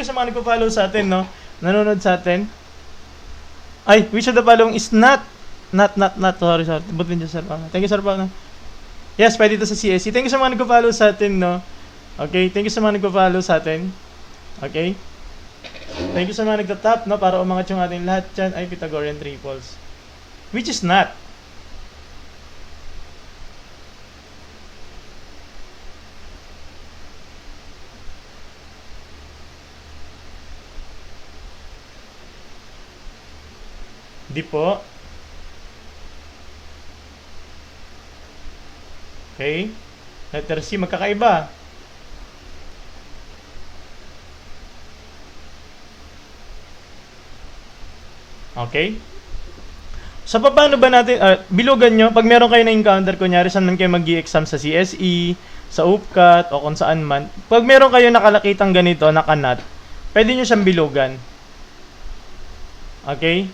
you sa mga nagpo-follow sa atin, no? Nanonood sa atin. Ay, which of the following is not. Sorry. Butin dyan, sir. Thank you, sir. Yes, pwede ito sa CSE. Thank you sa mga nagpo-follow sa atin, no? Okay, thank you sa mga nagpo-follow sa atin. Okay? Thank you sa mga nagtatap, no? Para umangat yung ating lahat dyan ay Pythagorean triples. Which is not. Di po. Okay. Letter C, magkakaiba. Okay. So, paano ba natin, bilugan nyo, pag meron kayo na-encounter, kunyari, saan man kayo mag-i-exam sa CSE, sa UPCAT, o kung saan man, pag meron kayo nakalakitang ganito, nakanat, pwede nyo siyang bilugan. Okay?